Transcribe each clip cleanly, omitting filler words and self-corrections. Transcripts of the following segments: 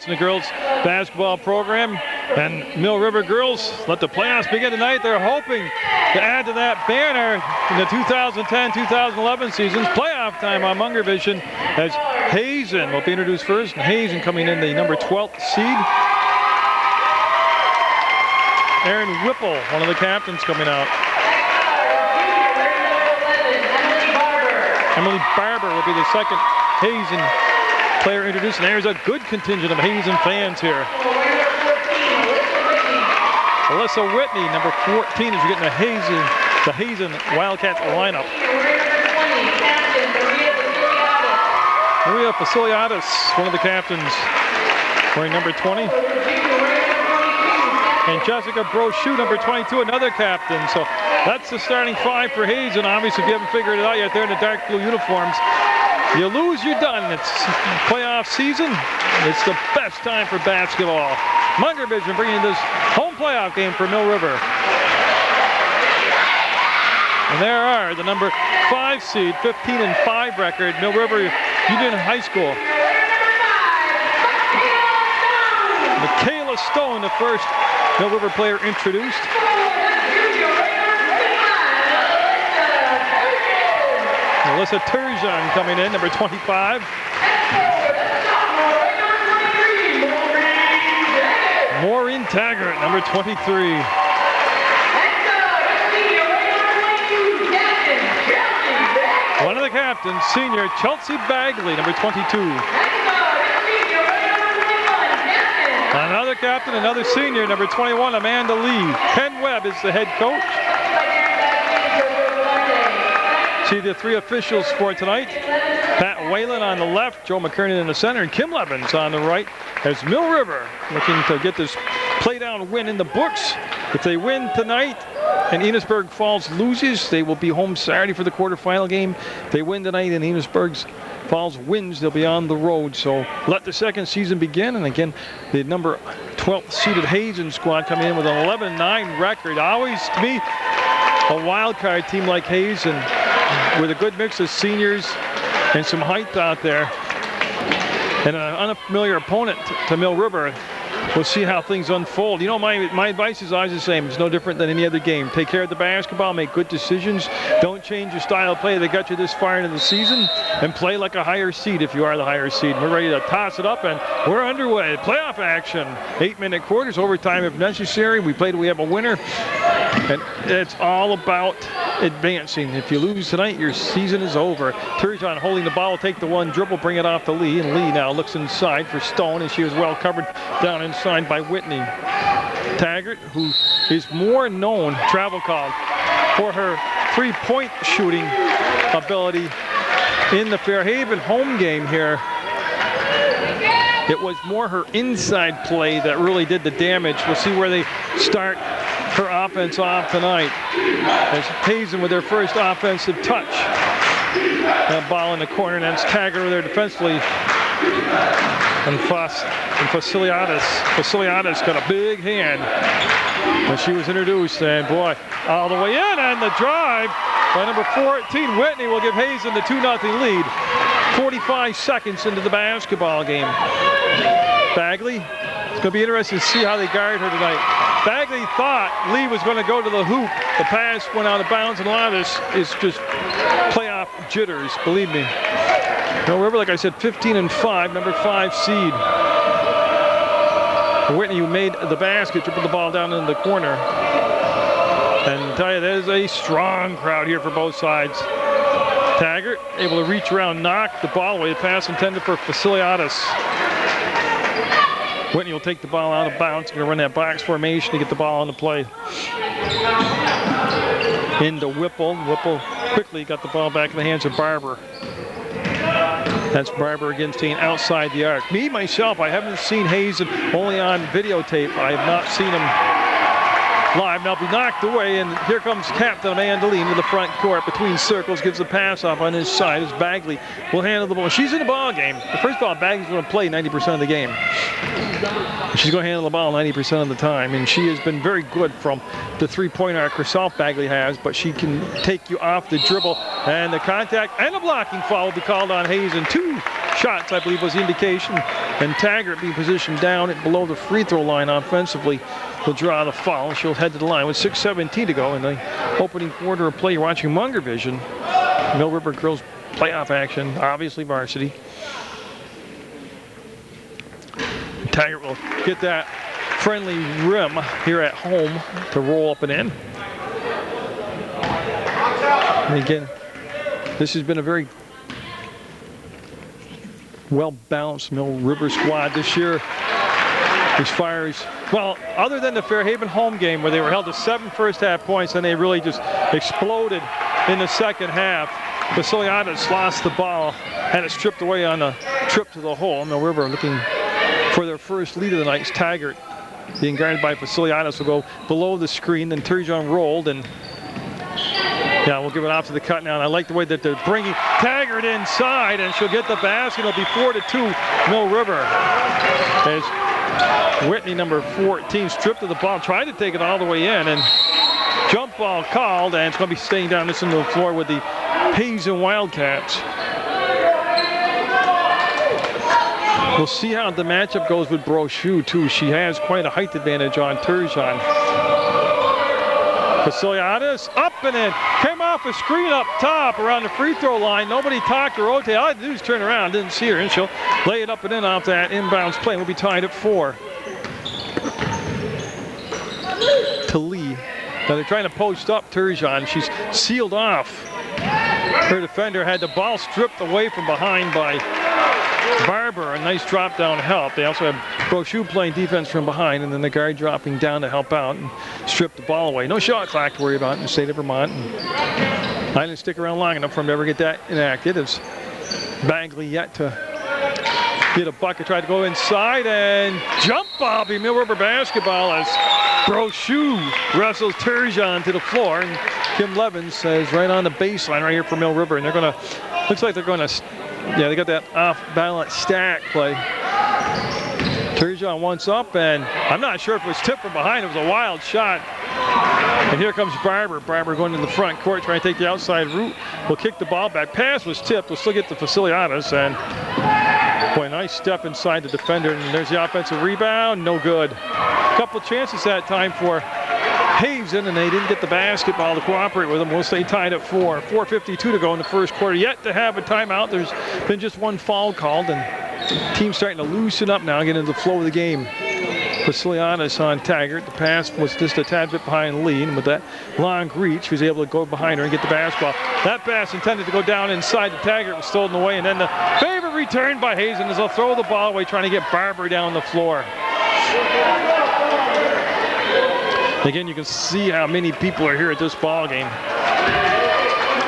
The girls basketball program and Mill River girls let the playoffs begin tonight. They're hoping to add to that banner in the 2010-2011 seasons. Playoff time on Munger Vision as Hazen will be introduced first. Hazen coming in the number 12th seed. Aaron Whipple, one of the captains, coming out. Emily Barber will be the second Hazen player introduced, and there's a good contingent of Hazen fans here. Alyssa Whitney, number 14, as you're getting the Hazen Wildcats lineup. Maria Faciliatis, one of the captains, wearing number 20. And Jessica Brochu, number 22, another captain. So that's the starting five for Hazen. Obviously, if you haven't figured it out yet, they're in the dark blue uniforms. You lose, you're done. It's playoff season. It's the best time for basketball. Munger Vision bringing this home playoff game for Mill River. And there are the number 5 seed, 15-5 record, Mill River Union High School. Michaela Stone, the first Mill River player introduced. Alyssa Turgeon coming in, number 25. Maureen Taggart, number 23. One of the captains, senior Chelsea Bagley, number 22. Another captain, another senior, number 21, Amanda Lee. Ken Webb is the head coach. See the three officials for tonight. Pat Whalen on the left, Joe McKernan in the center, and Kim Levins on the right as Mill River looking to get this play-down win in the books. If they win tonight and Enosburg Falls loses, they will be home Saturday for the quarterfinal game. If they win tonight and Enosburg Falls wins, they'll be on the road. So let the second season begin. And again, the number 12th seeded Hazen squad coming in with an 11-9 record. Always, to me, a wild card team like Hazen with a good mix of seniors and some height out there, and an unfamiliar opponent to Mill River. We'll see how things unfold. You know, my advice is always the same. It's no different than any other game. Take care of the basketball, make good decisions. Don't change your style of play that got you this far into the season, and play like a higher seed if you are the higher seed. We're ready to toss it up, and we're underway. Playoff action. 8-minute quarters, overtime if necessary. We played, we have a winner, and it's all about advancing. If you lose tonight, your season is over. Turgeon holding the ball, will take the one dribble, bring it off to Lee, and Lee now looks inside for Stone, and she was well covered down inside by Whitney. Taggart, who is more known, travel called, for her three-point shooting ability in the Fairhaven home game here. It was more her inside play that really did the damage. We'll see where they start her offense off tonight. As Hazen with their first offensive touch. That ball in the corner, and that's Taggart over there defensively. And Faciliatis. Faciliatis got a big hand when she was introduced, and boy, all the way in, and the drive by number 14, Whitney, will give Hazen the 2-0 lead. 45 seconds into the basketball game. Bagley, it's going to be interesting to see how they guard her tonight. Bagley thought Lee was going to go to the hoop. The pass went out of bounds, and a lot of this is just playoff jitters, believe me. Mill River, like I said, 15-5, number 5 seed. Whitney, who made the basket, dribbled the ball down in the corner. And tell you, there's a strong crowd here for both sides. Taggart able to reach around, knock the ball away. The pass intended for Faciliatis. Whitney will take the ball out of bounds. Going to run that box formation to get the ball on the play. Into Whipple. Whipple quickly got the ball back in the hands of Barber. That's Barber again staying outside the arc. Me, myself, I haven't seen Hazen, only on videotape. I have not seen him live. Now be knocked away, and here comes Captain Amanda Lee into the front court between circles, gives the pass off on his side as Bagley will handle the ball. She's in the ball game. First of all, Bagley's going to play 90% of the game. She's going to handle the ball 90% of the time, and she has been very good from the three-point arc herself, Bagley has, but she can take you off the dribble, and the contact and the blocking foul will be called on Hazen. 2 shots, I believe, was the indication. And Taggart being positioned down at below the free throw line offensively will draw the foul. She'll head to the line with 6:17 to go in the opening quarter of play. You're watching Munger Vision. Mill River girls playoff action, obviously varsity. Taggart will get that friendly rim here at home to roll up and in. And again, this has been a very well-balanced Mill River squad this year. These Fires, well, other than the Fairhaven home game where they were held to 7 first-half points, and they really just exploded in the second half. Vasiliadis lost the ball, had it stripped away on a trip to the hole. Mill River looking for their first lead of the night. Taggart being guarded by Vasiliadis will go below the screen, then Turgeon rolled, and yeah, we'll give it off to the cut now. And I like the way that they're bringing Taggart inside, and she'll get the basket. It'll be 4-2 Mill River. As Whitney, number 14, stripped of the ball, tried to take it all the way in, and jump ball called, and it's going to be staying down this into the floor with the Hazen Wildcats. We'll see how the matchup goes with Brochu, too. She has quite a height advantage on Turgeon. Vasiliadis up and in. Came off a screen up top around the free throw line. Nobody talked or rotate. All I had to do was turn around. Didn't see her, and she'll lay it up and in off that inbounds play. We'll be tied at 4. To Lee. Now they're trying to post up Turgeon. She's sealed off. Her defender had the ball stripped away from behind by Barber. A nice drop down help. They also have Brochu playing defense from behind, and then the guard dropping down to help out and strip the ball away. No shot clock to worry about in the state of Vermont. And I didn't stick around long enough for him to ever get that enacted. As Bagley yet to get a bucket, tried to go inside, and jump ball be Mill River basketball as Brochu wrestles Turgeon to the floor, and Kim Levins says right on the baseline right here for Mill River, and they're going to, looks like they're going to, yeah, they got that off-balance stack play. Turgeon once up, and I'm not sure if it was tipped from behind. It was a wild shot. And here comes Barber. Barber going to the front court, trying to take the outside route. Will kick the ball back. Pass was tipped. We'll still get the Vasiliadis, and boy, nice step inside the defender. And there's the offensive rebound. No good. Couple chances that time for Hazen, and they didn't get the basketball to cooperate with them. We'll stay tied at 4. 4:52 to go in the first quarter. Yet to have a timeout. There's been just one foul called, and the team's starting to loosen up now, get into the flow of the game. Vasiliadis on Taggart. The pass was just a tad bit behind Lee, and with that long reach, he was able to go behind her and get the basketball. That pass intended to go down inside to Taggart was stolen away, and then the favorite return by Hazen as they'll throw the ball away, trying to get Barber down the floor. Again, you can see how many people are here at this ball game.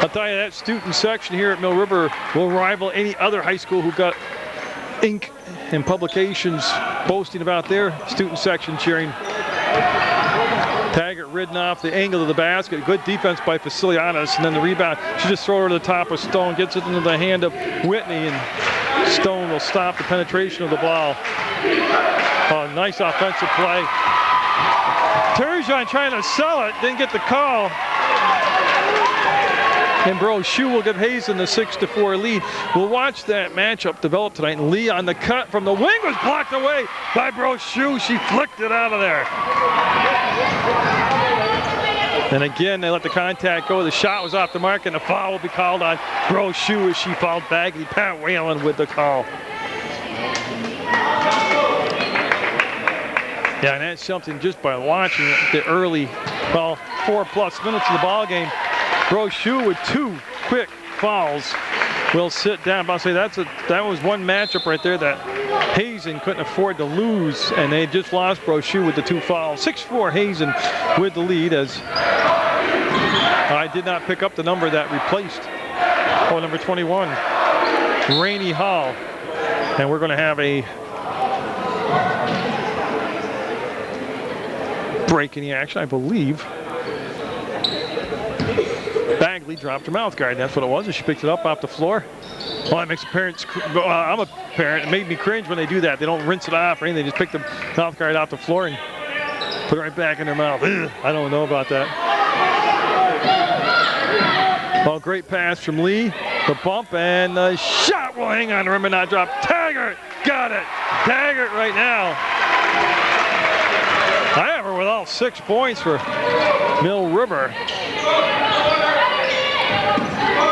I'll tell you, that student section here at Mill River will rival any other high school who got ink and publications boasting about their student section cheering. Taggart ridden off the angle of the basket. Good defense by Vasiliadis, and then the rebound. She just throws her to the top of Stone, gets it into the hand of Whitney, and Stone will stop the penetration of the ball. Oh, nice offensive play. Turgeon trying to sell it, didn't get the call. And Brochu will give Hazen the 6-4 lead. We'll watch that matchup develop tonight. And Lee on the cut from the wing was blocked away by Brochu. She flicked it out of there. And again, they let the contact go. The shot was off the mark, and the foul will be called on Brochu as she fouled Bagley. Pat Whalen with the call. Yeah, and that's something just by watching the early, well, 4+ minutes of the ball game. Brochu with 2 quick fouls will sit down. But I'll say that was one matchup right there that Hazen couldn't afford to lose, and they just lost Brochu with the 2 fouls. 6-4 Hazen with the lead, as I did not pick up the number that replaced, number 21, Rainey Hall. And we're going to have a break in the action, I believe. Bagley dropped her mouth guard. That's what it was, and she picked it up off the floor. Well, that makes the parents, I'm a parent, it made me cringe when they do that. They don't rinse it off or anything. They just pick the mouth guard off the floor and put it right back in their mouth. Ugh, I don't know about that. Well, great pass from Lee. The bump and the shot will hang on the rim and not drop. Taggart got it. Taggart right now. I have her with all 6 points for Mill River.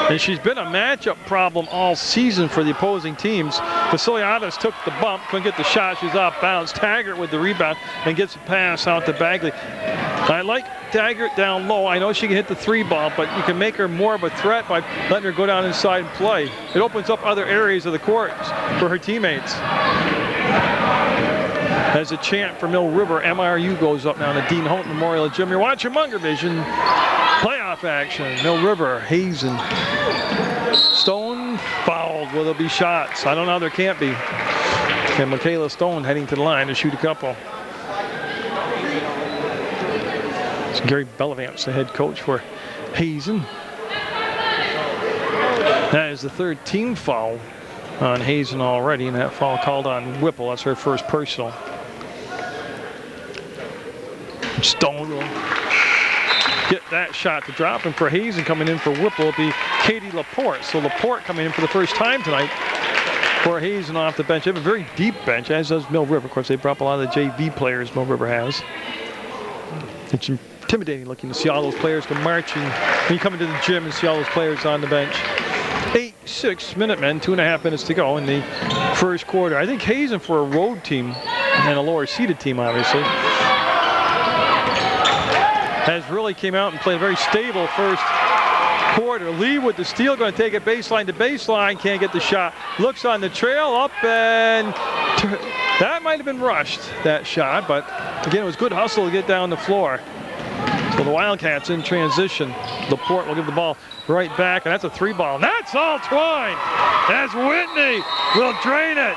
And she's been a matchup problem all season for the opposing teams. Vasiliadis took the bump, couldn't get the shot, she's off bounds. Taggart with the rebound and gets a pass out to Bagley. I like Taggart down low. I know she can hit the 3 ball, but you can make her more of a threat by letting her go down inside and play. It opens up other areas of the court for her teammates. As a chant for Mill River, MRU goes up now to Dean Holt Memorial Gym. You're watching Munger Vision. Playoff action. Mill River, Hazen. Stone fouled. Will there be shots? I don't know. There can't be. And Michaela Stone heading to the line to shoot a couple. It's Gary Bellavance, the head coach for Hazen. That is the 3rd team foul on Hazen already, and that foul called on Whipple. That's her first personal. Stone will get that shot to drop, and for Hazen coming in for Whipple will be Katie Laporte. So Laporte coming in for the first time tonight for Hazen off the bench. They have a very deep bench, as does Mill River. Of course, they brought up a lot of the JV players Mill River has. It's intimidating looking to see all those players come marching when you come into the gym and see all those players on the bench. 8-6 Minutemen, 2.5 minutes to go in the first quarter. I think Hazen, for a road team and a lower seeded team, obviously, has really came out and played a very stable first quarter. Lee with the steal, going to take it baseline to baseline, can't get the shot. Looks on the trail, up, and that might have been rushed, that shot, but again, it was good hustle to get down the floor. So the Wildcats in transition. Laporte will give the ball right back, and that's a 3 ball. And that's all Twine, as Whitney will drain it.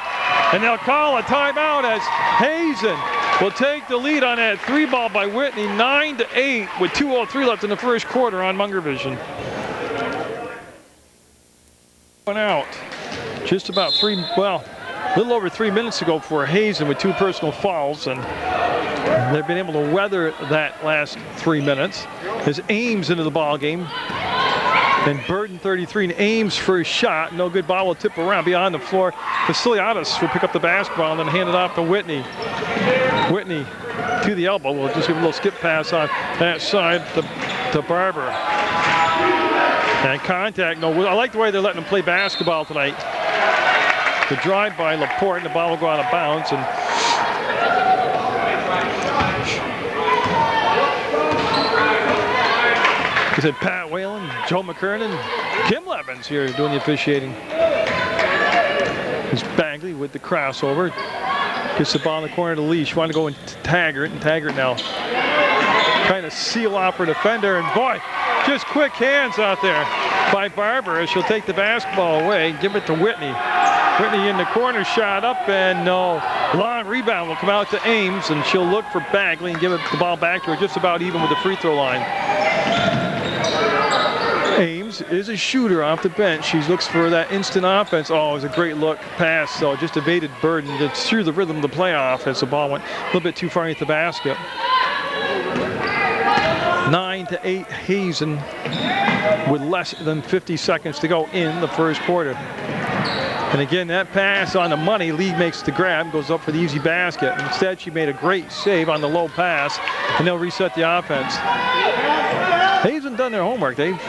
And they'll call a timeout as Hazen will take the lead on that 3 ball by Whitney, 9-8 with 2:03 left in the first quarter on Munger Vision. One out. Just about a little over 3 minutes to go for Hazen with 2 personal fouls, and they've been able to weather that last 3 minutes. As Ames into the ball game. And Burden 33 and Ames for his shot. No good. Ball will tip around beyond the floor. Vasiliadis will pick up the basketball and then hand it off to Whitney. Whitney to the elbow. We'll just give a little skip pass on that side to Barber. And contact. No, I like the way they're letting them play basketball tonight. The drive by Laporte and the ball will go out of bounds. And he said Pat Whalen, Joe McKernan, Kim Levins here doing the officiating. It's Bagley with the crossover. Gets the ball in the corner to Lee. She wanted to go into Taggart, and Taggart now trying to seal off her defender. And boy, just quick hands out there by Barber as she'll take the basketball away and give it to Whitney. Whitney in the corner, shot up, and no. Long rebound will come out to Ames, and she'll look for Bagley and give the ball back to her, just about even with the free throw line. Ames is a shooter off the bench. She looks for that instant offense. Oh, it was a great look pass. So just evaded Burden. It's through the rhythm of the playoff as the ball went a little bit too far into the basket. 9-8 Hazen with less than 50 seconds to go in the first quarter. And again, that pass on the money, Lee makes the grab, goes up for the easy basket. Instead, she made a great save on the low pass, and they'll reset the offense. Hazen done their homework. They've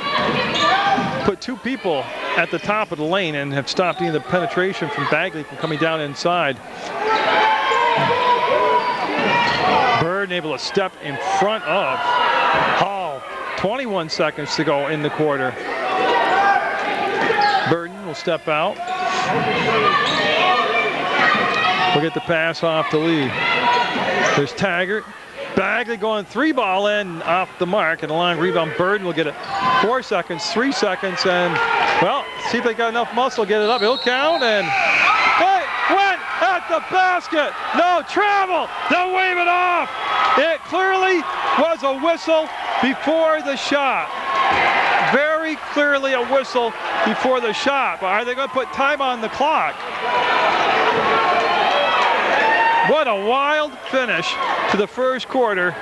put 2 people at the top of the lane and have stopped any of the penetration from Bagley from coming down inside. Burden able to step in front of Hall. 21 seconds to go in the quarter. Burden will step out. We'll get the pass off to Lee. There's Taggart. Bagley going 3 ball in off the mark, and a long rebound. Burden will get it. 4 seconds, 3 seconds, and well, see if they got enough muscle, get it up. He'll count, and hey, went at the basket. No travel. They'll wave it off. It clearly was a whistle before the shot. Very clearly a whistle before the shot. But are they going to put time on the clock? What a wild finish to the first quarter,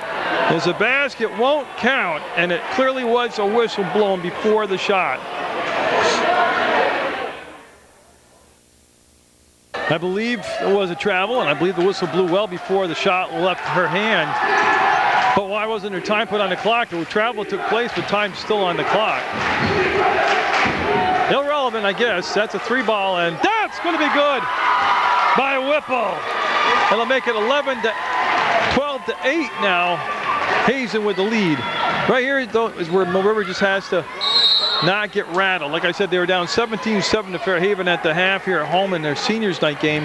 as the basket won't count, and it clearly was a whistle blown before the shot. I believe it was a travel, and I believe the whistle blew well before the shot left her hand. But why wasn't there time put on the clock? The travel took place, but time's still on the clock. Irrelevant, I guess. That's a 3-ball, and that's going to be good by Whipple. It'll make it 12 to 8 now. Hazen with the lead. Right here though is where Mill River just has to not get rattled. Like I said, they were down 17-7 to Fairhaven at the half here at home in their seniors night game.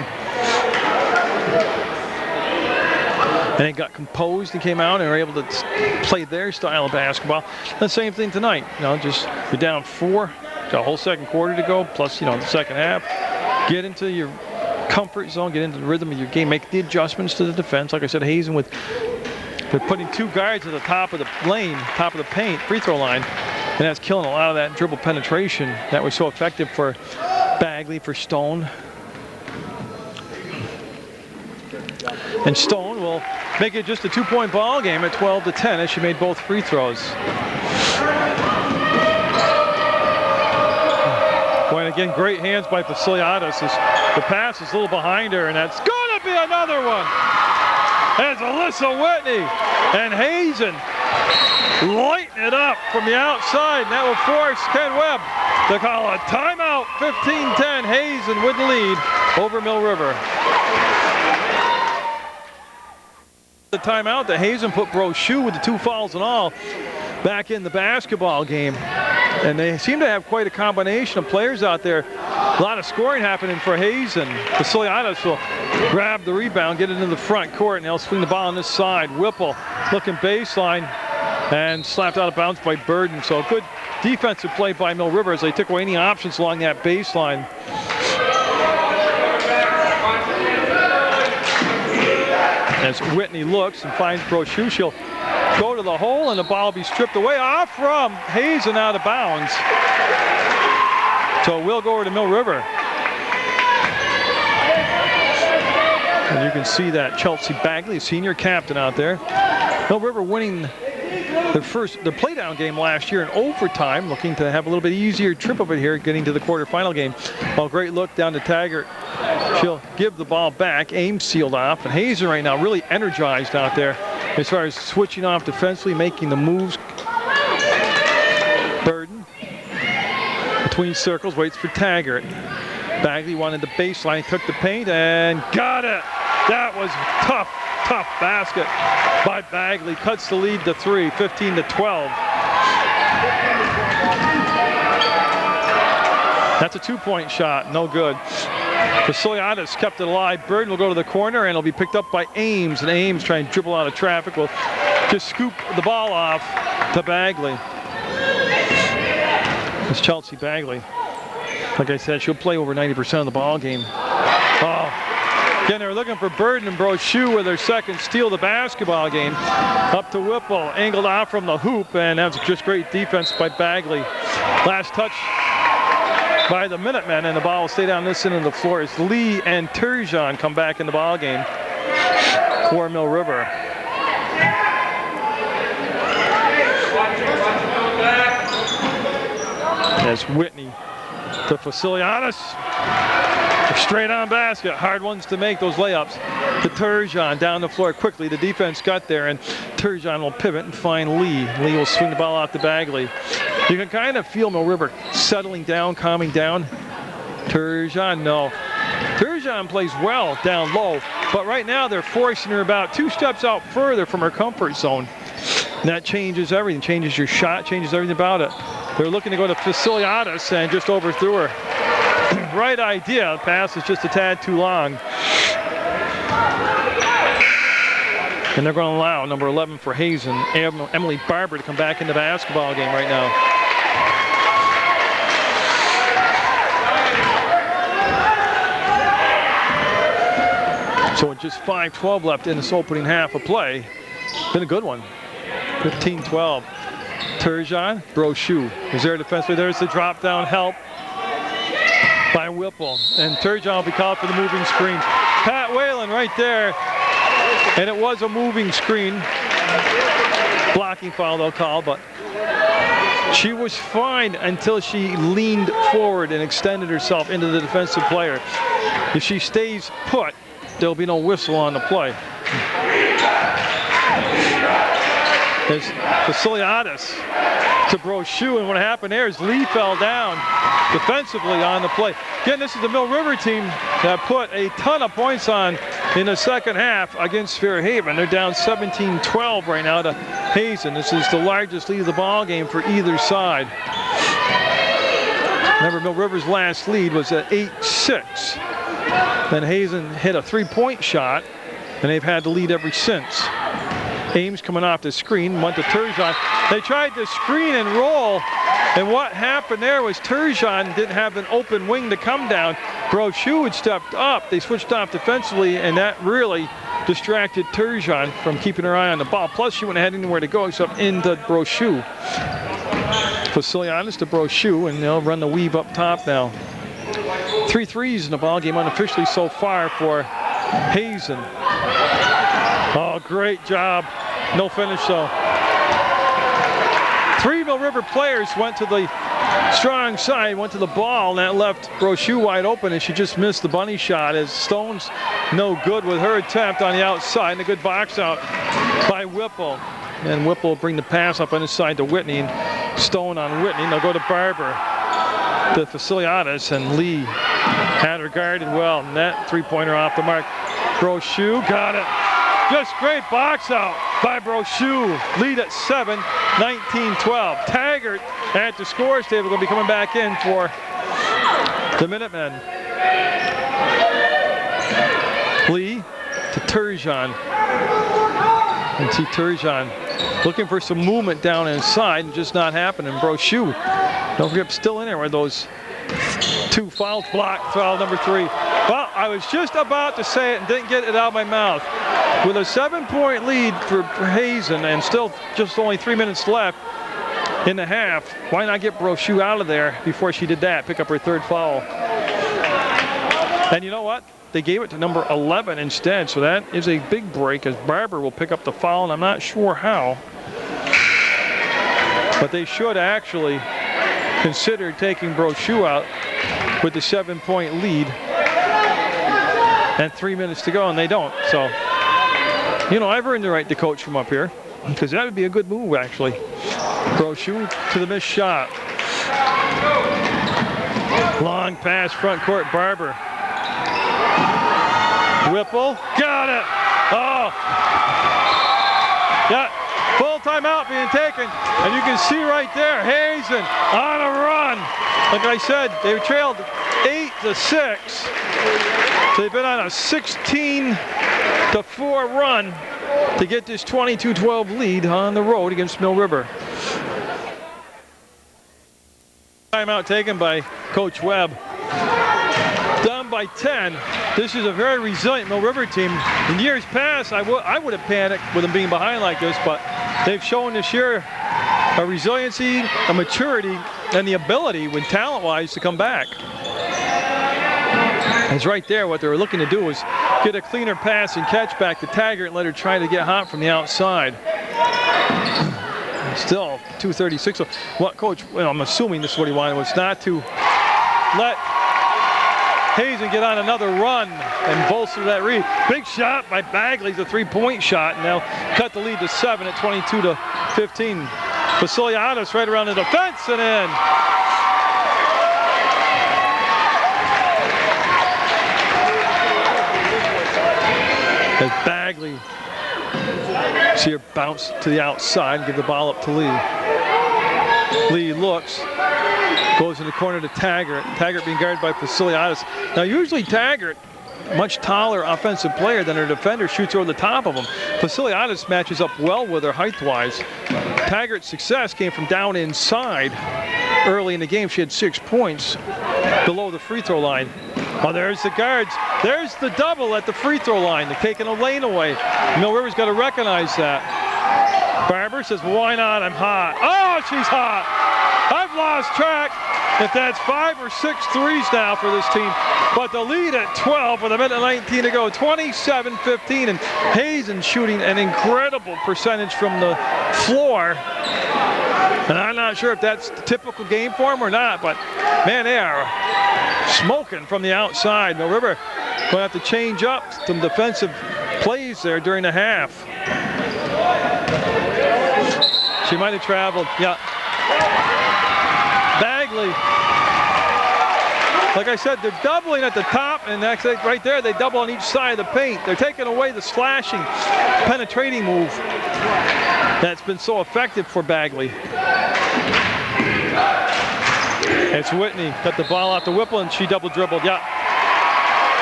And they got composed and came out and were able to play their style of basketball. The same thing tonight. You know, just you're down 4, got a whole second quarter to go, plus, you know, the second half. Get into your comfort zone, get into the rhythm of your game, make the adjustments to the defense. Like I said, Hazen they're putting 2 guards at the top of the lane, top of the paint, free throw line, and that's killing a lot of that dribble penetration that was so effective for Bagley, for Stone. And Stone will make it just a 2-point ball game at 12 to 10 as she made both free throws. Well, again, great hands by Vasiliadis. The pass is a little behind her, and that's going to be another one. As Alyssa Whitney and Hazen lighten it up from the outside, and that will force Ken Webb to call a timeout. 15-10, Hazen with the lead over Mill River. The timeout that Hazen put Brochu with the 2 fouls and all back in the basketball game. And they seem to have quite a combination of players out there. A lot of scoring happening for Hazen. Vasiliadis will grab the rebound, get it into the front court, and they'll swing the ball on this side. Whipple looking baseline and slapped out of bounds by Burden. So good defensive play by Mill River as they took away any options along that baseline. As Whitney looks and finds Brochu, she'll go to the hole and the ball will be stripped away off from Hazen out of bounds. So we'll go over to Mill River. And you can see that Chelsea Bagley, senior captain out there. Mill River winning their playdown game last year in overtime, looking to have a little bit easier trip of it here, getting to the quarterfinal game. Well, great look down to Taggart. She'll give the ball back. Ames sealed off, and Hazen right now really energized out there as far as switching off defensively, making the moves. Burden between circles, waits for Taggart. Bagley wanted the baseline, took the paint and got it. That was tough basket by Bagley. Cuts the lead to 3, 15 to 12. That's a 2-point shot, no good. Vasiliadis kept it alive. Burden will go to the corner and it'll be picked up by Ames. And Ames trying to dribble out of traffic will just scoop the ball off to Bagley. It's Chelsea Bagley. Like I said, she'll play over 90% of the ball game. Oh, again, they're looking for Burden and Brochu with their second steal of the basketball game. Up to Whipple, angled out from the hoop, and that's just great defense by Bagley. Last touch by the Minutemen, and the ball will stay down this end of the floor as Lee and Turgeon come back in the ball game for Mill River. As Whitney to Vasiliadis. Straight on basket. Hard ones to make, those layups. To Turgeon down the floor quickly. The defense got there, and Turgeon will pivot and find Lee. Lee will swing the ball out to Bagley. You can kind of feel Mill River settling down, calming down. Turgeon, no. Turgeon plays well down low, but right now they're forcing her about 2 steps out further from her comfort zone. And that changes everything, changes your shot, changes everything about it. They're looking to go to Vasiliadis and just overthrew her. Right idea, the pass is just a tad too long. And they're going to allow number 11 for Hazen, Emily Barber, to come back in the basketball game right now. So with just 5:12 left in this opening half of play, been a good one. 15-12. Turgeon, Brochu is there defensively. There's the drop down help by Whipple. And Turgeon will be called for the moving screen. Pat Whalen right there. And it was a moving screen. Blocking foul they'll call, but She was fine until she leaned forward and extended herself into the defensive player. If she stays put, there'll be no whistle on the play. As Vasiliadis to Brochu, and what happened there is Lee fell down defensively on the play. Again, this is the Mill River team that put a ton of points on in the second half against Fairhaven. They're down 17-12 right now to Hazen. This is the largest lead of the ball game for either side. Remember, Mill River's last lead was at 8-6. Then Hazen hit a three-point shot, and they've had the lead ever since. Ames coming off the screen, went to Turgeon. They tried to screen and roll, and what happened there was Turgeon didn't have an open wing to come down. Brochu had stepped up. They switched off defensively, and that really distracted Turgeon from keeping her eye on the ball. Plus, she wouldn't have had anywhere to go except into Brochu. Vasiliadis to Brochu, and they'll run the weave up top now. 3 threes in the ball game unofficially so far for Hazen. Oh, great job. No finish though. 3 Mill River players went to the strong side, went to the ball, and that left Brochu wide open, and she just missed the bunny shot as Stone's no good with her attempt on the outside, and a good box out by Whipple. And Whipple will bring the pass up on his side to Whitney, and Stone on Whitney. They'll go to Barber, to Vasiliadis, and Lee had her guarded well. Net three-pointer off the mark. Brochu got it. Just great box out by Brochu. Lead at 7, 19-12. Taggart at the scores table going to be coming back in for the Minutemen. Lee to Turgeon. And see Turgeon looking for some movement down inside and just not happening. Brochu, don't forget, still in there with those 2 fouls blocked. Foul number 3. Well, I was just about to say it and didn't get it out of my mouth. With a 7-point lead for Hazen and still just only 3 minutes left in the half, why not get Brochu out of there before she did that, pick up her 3rd foul. And you know what? They gave it to number 11 instead, so that is a big break as Barber will pick up the foul, and I'm not sure how. But they should actually consider taking Brochu out with the 7-point lead and 3 minutes to go, and they don't. So, you know, I've earned the right to coach from up here because that would be a good move, actually. Brochu to the missed shot. Long pass, front court, Barber. Whipple, got it. Oh, yeah, full timeout being taken, and you can see right there, Hazen on a run. Like I said, they trailed 8-6. So they've been on a 16-4 run to get this 22-12 lead on the road against Mill River. Timeout taken by Coach Webb. Down by 10. This is a very resilient Mill River team. In years past, I would have panicked with them being behind like this, but they've shown this year a resiliency, a maturity, and the ability, with talent-wise, to come back. It's right there. What they were looking to do was get a cleaner pass and catch back to Taggart and let her try to get hot from the outside. Still 2:36. So what Coach, well, I'm assuming this is what he wanted, was not to let Hazen get on another run and bolster that lead. Big shot by Bagley, the 3-point shot, and they'll cut the lead to 7 at 22-15. Vasiliadis right around the defense and in. As Bagley, see her bounce to the outside and give the ball up to Lee. Lee looks, goes in the corner to Taggart. Taggart being guarded by Vasiliadis. Now usually Taggart, much taller offensive player than her defender, shoots over the top of him. Vasiliadis matches up well with her height-wise. Taggart's success came from down inside. Early in the game, she had 6 points below the free throw line. Oh, there's the guards. There's the double at the free throw line. They're taking a lane away. Mill River's got to recognize that. Barber says, well, why not? I'm hot. Oh, she's hot. I've lost track if that's 5 or 6 threes now for this team. But the lead at 12 with a minute 19 to go, 27-15. And Hazen shooting an incredible percentage from the floor. And I'm not sure if that's the typical game for them or not, but man, they are smoking from the outside. Mill River going to have to change up some defensive plays there during the half. She might have traveled, yeah. Bagley. Like I said, they're doubling at the top, and actually right there, they double on each side of the paint. They're taking away the slashing, penetrating move that's been so effective for Bagley. It's Whitney, got the ball off the Whipple, and she double dribbled, yeah.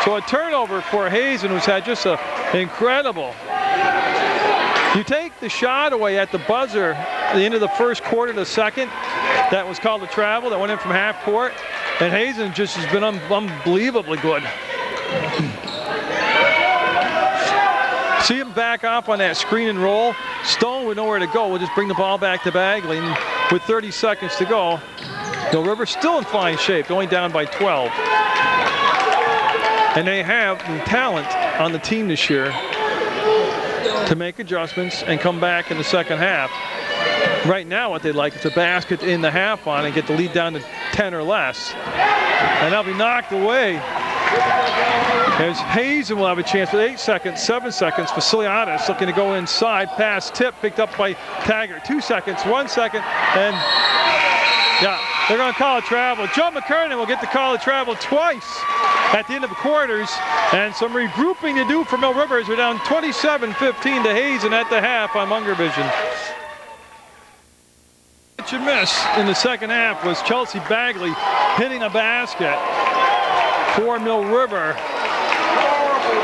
So a turnover for Hazen, who's had just an incredible. You take the shot away at the buzzer at the end of the first quarter to the second. That was called a travel that went in from half court. And Hazen just has been unbelievably good. See him back off on that screen and roll. Stone with nowhere to go. We'll just bring the ball back to Bagley. And with 30 seconds to go, Mill River still in fine shape, only down by 12. And they have the talent on the team this year to make adjustments and come back in the second half. Right now what they'd like is a basket in the half on and get the lead down to 10 or less. And that'll be knocked away as Hazen will have a chance with 8 seconds, 7 seconds. Vasiliadis looking to go inside. Pass tip picked up by Taggart. 2 seconds, 1 second, and yeah, they're going to call a travel. Joe McKernan will get the call of travel twice at the end of the quarters, and some regrouping to do for Mill River as we're down 27-15 to Hazen at the half on Munger Vision. What you missed in the second half was Chelsea Bagley hitting a basket for Mill River,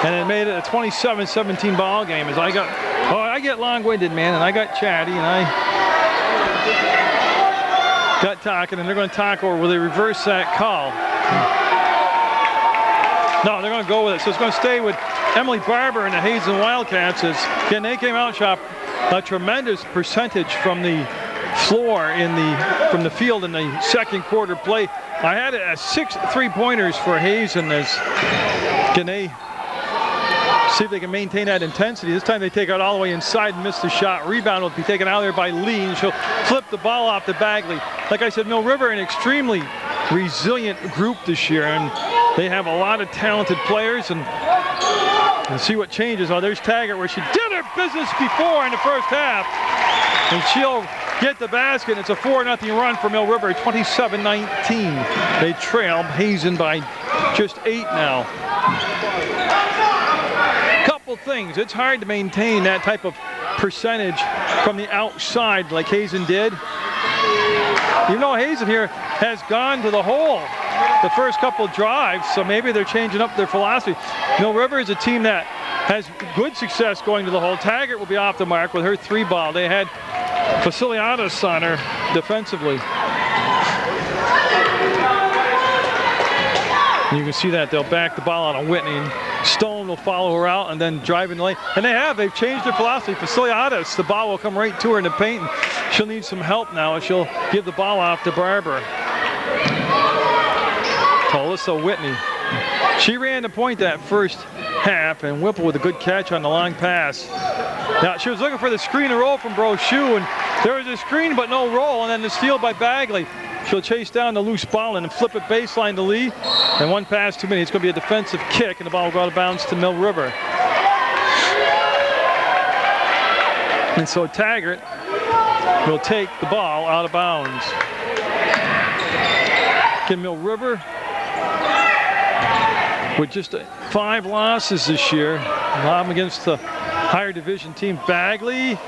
and it made it a 27-17 ball game. As I get long-winded, man, and I got chatty, and I got talking, and they're going to talk over. Will they reverse that call? No, they're going to go with it. So it's going to stay with Emily Barber and the Hazen Wildcats. As again, they came out and shot a tremendous percentage from the floor from the field in the second quarter play. I had it as 6 3-pointers for Hazen. As can they see if they can maintain that intensity? This time they take it all the way inside and miss the shot. Rebound will be taken out of there by Lee, and she'll flip the ball off to Bagley. Like I said, Mill River, an extremely resilient group this year, and they have a lot of talented players. And see what changes. Oh, there's Taggart, where she did her business before in the first half, and she'll get the basket. It's a 4-0 run for Mill River, 27-19. They trail Hazen by just 8 now. Couple things. It's hard to maintain that type of percentage from the outside like Hazen did. You know, Hazen here has gone to the hole the first couple of drives, so maybe they're changing up their philosophy. Mill River is a team that has good success going to the hole. Taggart will be off the mark with her 3-ball. They had Vasiliadis on her defensively. And you can see that they'll back the ball out on Whitney, and Stone will follow her out and then drive in the lane. And they've changed their philosophy. Vasiliadis, the ball will come right to her in the paint, and she'll need some help now, and she'll give the ball off to Barber. To Alyssa Whitney. She ran the point that first half, and Whipple with a good catch on the long pass. Now, she was looking for the screen and roll from Brochu, and there was a screen but no roll, and then the steal by Bagley. She'll chase down the loose ball and flip it baseline to Lee, and one pass too many. It's going to be a defensive kick, and the ball will go out of bounds to Mill River. And so Taggart will take the ball out of bounds. Again, Mill River with just 5 losses this year. A lot of them against the higher division team. Bagley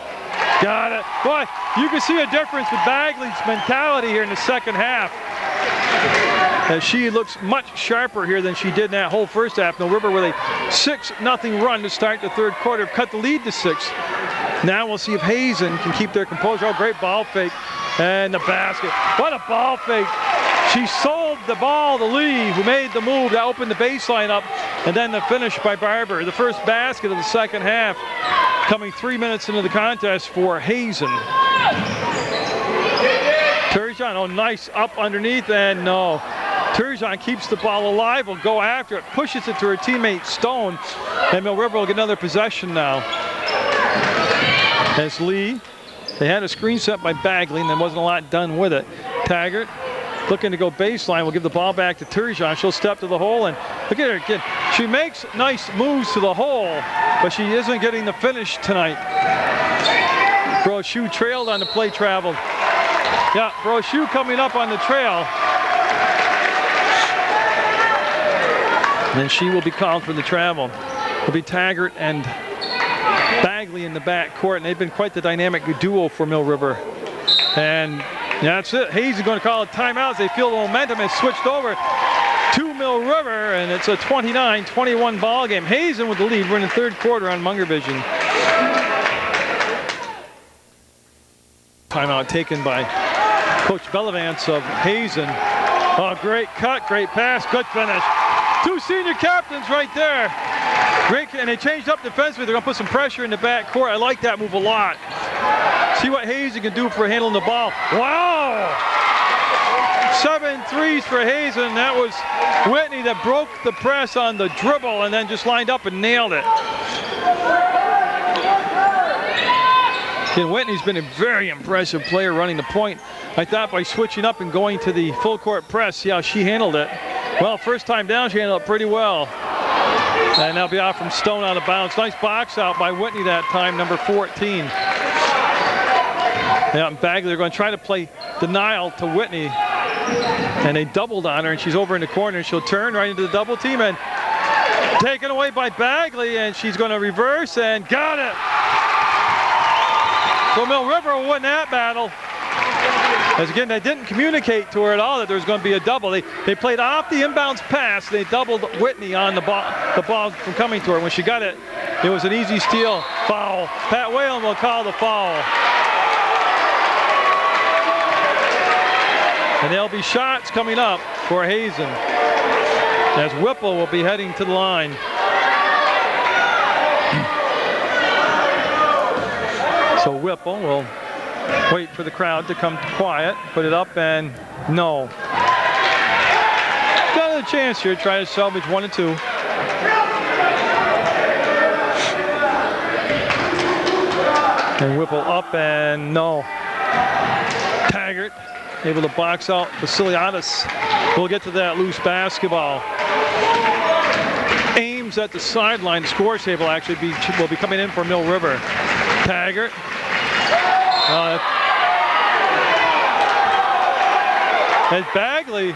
got it. Boy, you can see a difference with Bagley's mentality here in the second half, as she looks much sharper here than she did in that whole first half. Mill River with a 6-0 run to start the third quarter, cut the lead to 6. Now we'll see if Hazen can keep their composure. Oh, great ball fake, and the basket. What a ball fake. She sold the ball to Lee, who made the move to open the baseline up, and then the finish by Barber. The first basket of the second half, coming 3 minutes into the contest for Hazen. Turgeon, oh, nice up underneath, and no. Turgeon keeps the ball alive, will go after it, pushes it to her teammate Stone, and Mill River will get another possession now. As Lee They had a screen set by Bagley, and there wasn't a lot done with it. Taggart looking to go baseline. We'll give the ball back to Turgeon. She'll step to the hole, and look at her again. She makes nice moves to the hole, but she isn't getting the finish tonight. Brochu trailed on the play traveled. Yeah, Brochu coming up on the trail. And she will be called for the travel. It'll be Taggart and Bagley in the back court, and they've been quite the dynamic duo for Mill River. And that's it. Hayes is going to call a timeout as they feel the momentum has switched over to Mill River, and it's a 29-21 ball game. Hazen with the lead. We're in the third quarter on Munger Vision. Timeout taken by Coach Bellavance of Hazen. Oh, great cut, great pass, good finish. Two senior captains right there. Great, and they changed up defensively. They're going to put some pressure in the back court. I like that move a lot. See what Hazen can do for handling the ball. Wow! 7 threes for Hazen. That was Whitney that broke the press on the dribble and then just lined up and nailed it. And Whitney's been a very impressive player running the point. I thought by switching up and going to the full court press, see how she handled it. Well, first time down, she handled it pretty well. And that'll be out from Stone out of bounds. Nice box out by Whitney that time, number 14. Yeah, and Bagley, they're going to try to play denial to Whitney. And they doubled on her, and she's over in the corner. She'll turn right into the double team and taken away by Bagley, and she's going to reverse and got it. So Mill River will win that battle. As again, they didn't communicate to her at all that there was going to be a double. They played off the inbounds pass. They doubled Whitney on the ball from coming to her. When she got it, it was an easy steal. Foul. Pat Whalen will call the foul. And there'll be shots coming up for Hazen, as Whipple will be heading to the line. So Whipple will wait for the crowd to come quiet, put it up, and no. Got another chance here, try to salvage 1 and 2. And Whipple up, and no. Taggart able to box out Vasiliadis. We'll get to that loose basketball. Ames at the sideline. The score table actually will be coming in for Mill River. Taggart. As Bagley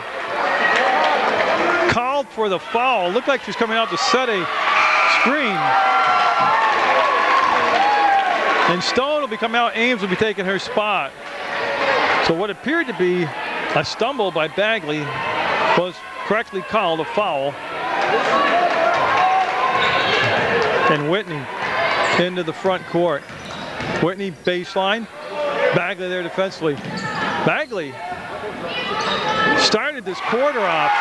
called for the foul. Looked like she's coming out to set a screen. And Stone will be coming out. Ames will be taking her spot. So what appeared to be a stumble by Bagley was correctly called a foul. And Whitney into the front court. Whitney baseline. Bagley there defensively. Bagley started this quarter off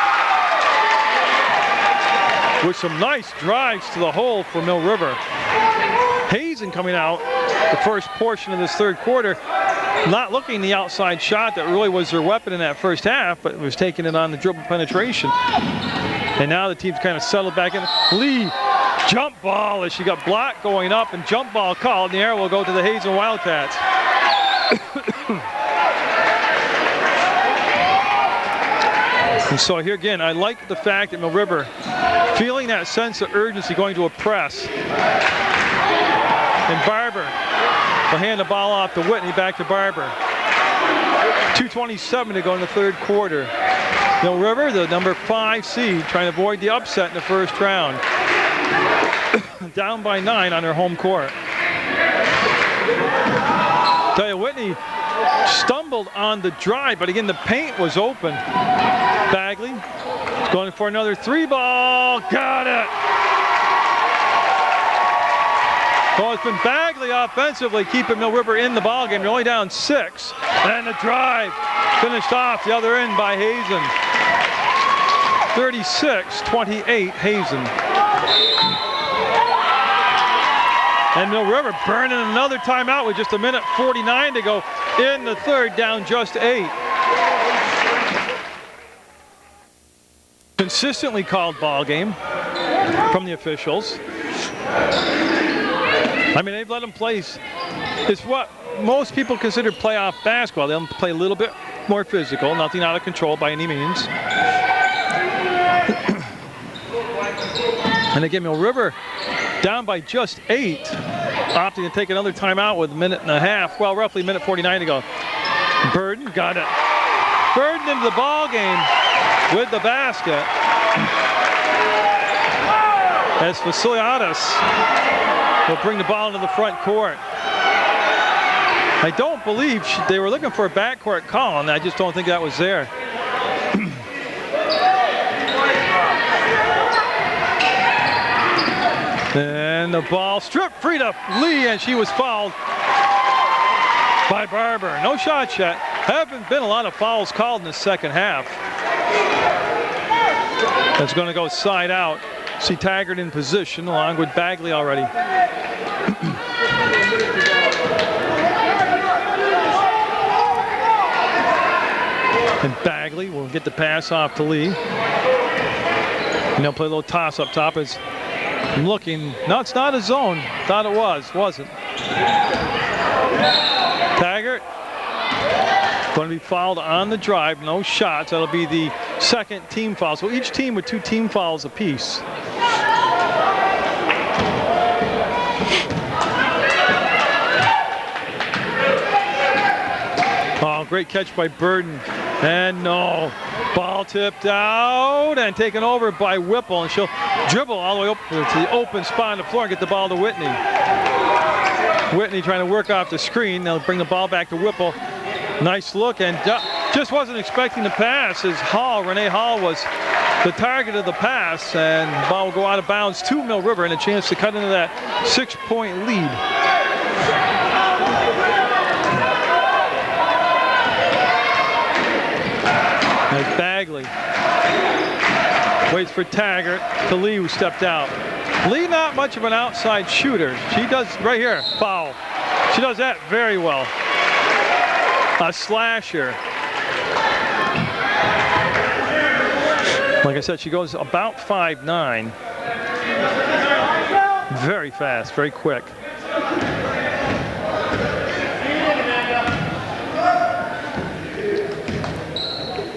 with some nice drives to the hole for Mill River. Hazen coming out the first portion of this third quarter, not looking the outside shot that really was their weapon in that first half, but was taking it on the dribble penetration. And now the team's kind of settled back in. Lee, jump ball as she got blocked going up, and jump ball called. The air will go to the Hazen Wildcats. And so here again, I like the fact that Mill River feeling that sense of urgency going to a press. And Barber will hand the ball off to Whitney, back to Barber. 2:27 to go in the third quarter. Mill River, the number 5 seed, trying to avoid the upset in the first round. Down by 9 on their home court. Tell you, Whitney stumbled on the drive, but again, the paint was open. Bagley going for another 3 ball. Got it. Well, it's been Bagley offensively keeping Mill River in the ballgame. They're only down 6. And the drive finished off the other end by Hazen. 36-28 Hazen. And Mill River burning another timeout with just 1:49 to go in the third, down just 8. Consistently called ball game from the officials. I mean, they've let them play. It's what most people consider playoff basketball. They'll play a little bit more physical, nothing out of control by any means. And again, Mill River down by just 8, opting to take another timeout with a minute and a half. Well, roughly a minute 49 to go. Burden got it. Burden into the ball game with the basket. As Vasiliadis will bring the ball into the front court. I don't believe they were looking for a backcourt call, and I just don't think that was there. And the ball stripped free to Lee, and she was fouled by Barber. No shot yet. Haven't been a lot of fouls called in the second half. That's going to go side out. See Taggart in position along with Bagley already. And Bagley will get the pass off to Lee. And they'll play a little toss up top. As I'm looking, no, it's not a zone. Thought it was, wasn't. Taggart going to be fouled on the drive. No shots. That'll be the second team foul. So each team with 2 team fouls apiece. Oh, great catch by Burden. And no. Ball tipped out and taken over by Whipple. And she'll dribble all the way up to the open spot on the floor and get the ball to Whitney. Whitney trying to work off the screen. They'll bring the ball back to Whipple. Nice look, and just wasn't expecting the pass as Renee Hall was the target of the pass, and the ball will go out of bounds to Mill River and a chance to cut into that 6-point lead. And Bagley waits for Taggart to Lee, who stepped out. Lee not much of an outside shooter. She does right here, foul. She does that very well. A slasher. Like I said, she goes about 5'9". Very fast, very quick.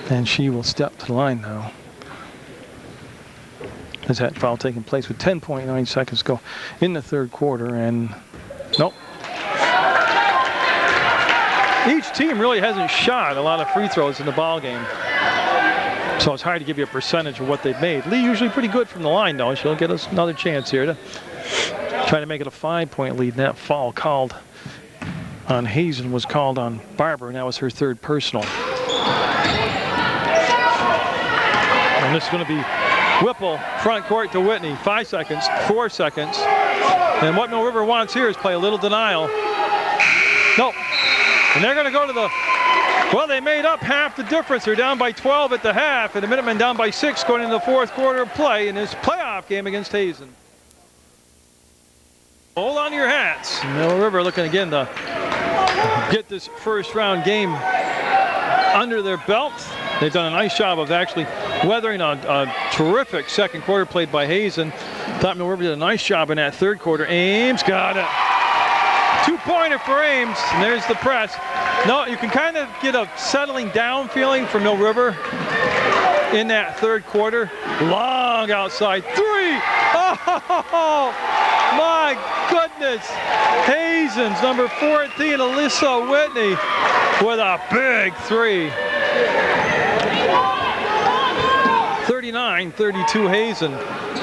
And she will step to the line now. As that foul taking place with 10.9 seconds to go in the third quarter, and nope. Each team really hasn't shot a lot of free throws in the ball game, so it's hard to give you a percentage of what they've made. Lee usually pretty good from the line, though. She'll get us another chance here to try to make it a 5-point lead. And that foul called on Hazen was called on Barber, and that was her 3rd personal. And this is going to be Whipple, front court to Whitney. 5 seconds, 4 seconds. And what Mill River wants here is play a little denial. Nope. And they're going to go to the, well, they made up half the difference. They're down by 12 at the half, and the Minutemen down by 6 going into the 4th quarter of play in this playoff game against Hazen. Hold on to your hats. Mill River looking again to get this first round game under their belt. They've done a nice job of actually weathering a terrific second quarter played by Hazen. Thought Mill River did a nice job in that third quarter. Ames got it. 2-pointer for Ames, and there's the press. No, you can kind of get a settling down feeling for Mill River in that third quarter. Long outside 3. Oh, my goodness. Hazen's number 14, Alyssa Whitney, with a big 3. 39-32 Hazen.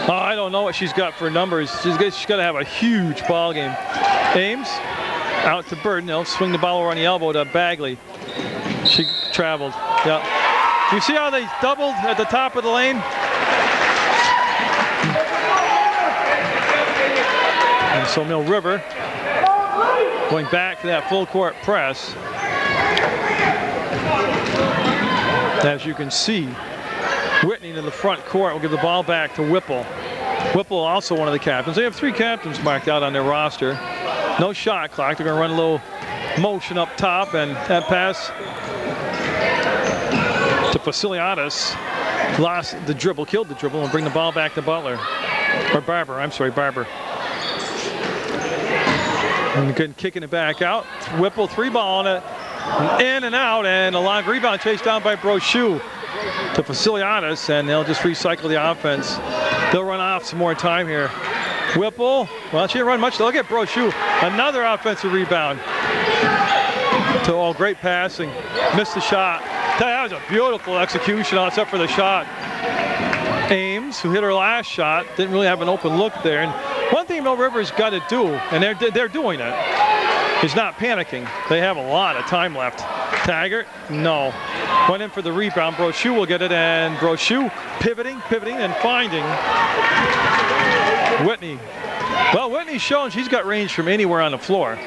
Oh, I don't know what she's got for numbers. She's got to have a huge ball game. Ames out to Burden. They'll swing the ball over on the elbow to Bagley. She traveled. Yeah. You see how they doubled at the top of the lane? And so Mill River going back to that full court press. As you can see, Whitney in the front court will give the ball back to Whipple. Whipple also one of the captains. They have 3 captains marked out on their roster. No shot clock. They're going to run a little motion up top, and that pass to Vasiliadis lost the dribble, killed the dribble, and bring the ball back to Butler. Or Barber, I'm sorry, Barber. And again, kicking it back out. Whipple 3-ball on it. In and out, and a long rebound chased down by Brochu to Faciliatis, and they'll just recycle the offense. They'll run off some more time here. Whipple, well, she didn't run much. They'll get Brochu. Another offensive rebound. Great passing. Missed the shot. That was a beautiful execution, except for the shot. Ames, who hit her last shot, didn't really have an open look there. And one thing Mill River's got to do, and they're doing it, is not panicking. They have a lot of time left. Taggart, no. Went in for the rebound. Brochu will get it, and Brochu pivoting, and finding Whitney. Well, Whitney's shown she's got range from anywhere on the floor.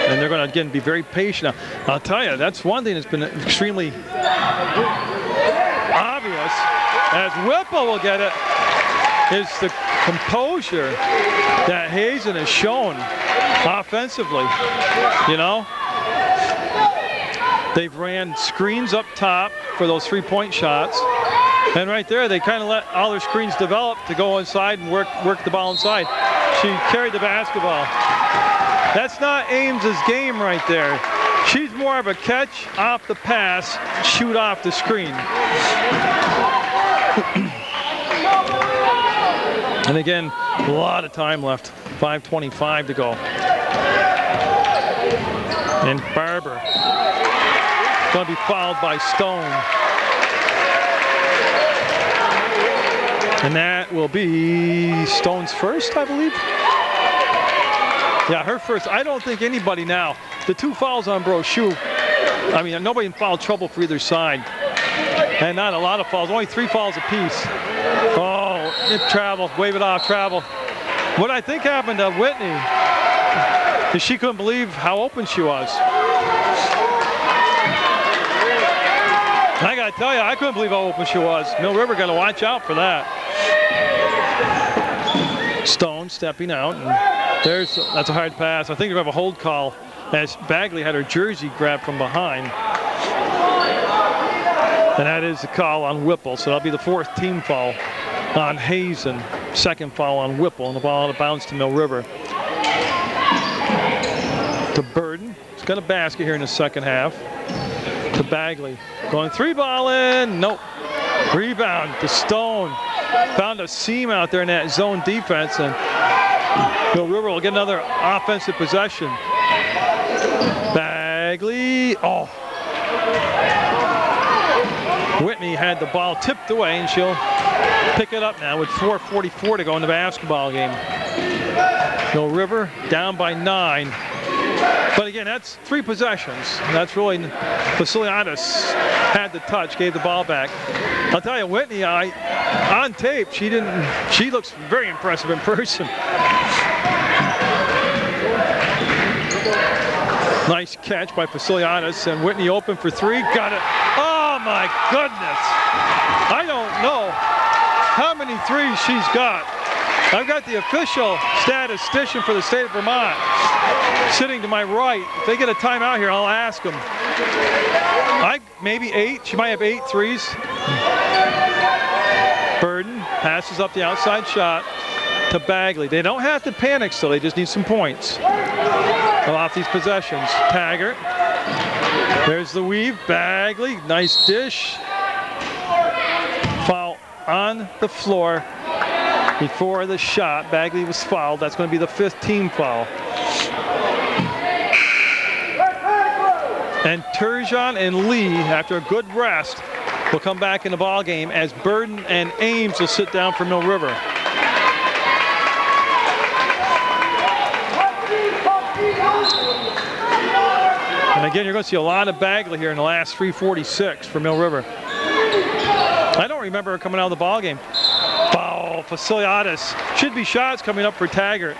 And they're going to, again, be very patient. I'll tell you, that's one thing that's been extremely obvious, as Whipple will get it, is the composure that Hazen has shown offensively. You know, they've ran screens up top for those 3-point shots, and right there they kind of let all their screens develop to go inside and work the ball inside. She carried the basketball. That's not Ames's game right there. She's more of a catch off the pass, shoot off the screen. And again, a lot of time left. 5:25 to go. And Barber going to be fouled by Stone. And that will be Stone's first, I believe. Yeah, her first. I don't think anybody now. The 2 fouls on Brochu. I mean, nobody in foul trouble for either side. And not a lot of fouls. Only 3 fouls apiece. Oh, it traveled. Wave it off, travel. What I think happened to Whitney is she couldn't believe how open she was. I got to tell you, I couldn't believe how open she was. Mill River got to watch out for that. Stone stepping out. And that's a hard pass. I think we have a hold call as Bagley had her jersey grabbed from behind. And that is the call on Whipple. So that'll be the 4th team foul on Hazen. 2nd foul on Whipple, and the ball out of bounds to Mill River. To Burden. He's got a basket here in the second half. To Bagley. Going 3-ball in. Nope. Rebound to Stone. Found a seam out there in that zone defense, and Mill River will get another offensive possession. Bagley. Oh. Whitney had the ball tipped away, and she'll pick it up now with 4:44 to go in the basketball game. Mill River down by 9. But again, that's 3 possessions. That's really, Faciliatis had the touch, gave the ball back. I'll tell you, Whitney, on tape, she looks very impressive in person. Nice catch by Faciliatis, and Whitney open for 3, got it. Oh my goodness. I don't know how many 3s she's got. I've got the official statistician for the state of Vermont sitting to my right. If they get a timeout here, I'll ask them. Maybe 8. She might have 8 3s. Burden passes up the outside shot to Bagley. They don't have to panic still. They just need some points off these possessions. Taggart. There's the weave. Bagley. Nice dish. Foul on the floor. Before the shot, Bagley was fouled. That's going to be the 5th team foul. And Turgeon and Lee, after a good rest, will come back in the ball game as Burden and Ames will sit down for Mill River. And again, you're going to see a lot of Bagley here in the last 3:46 for Mill River. I don't remember her coming out of the ball game. Foul, Faciliatis. Should be shots coming up for Taggart.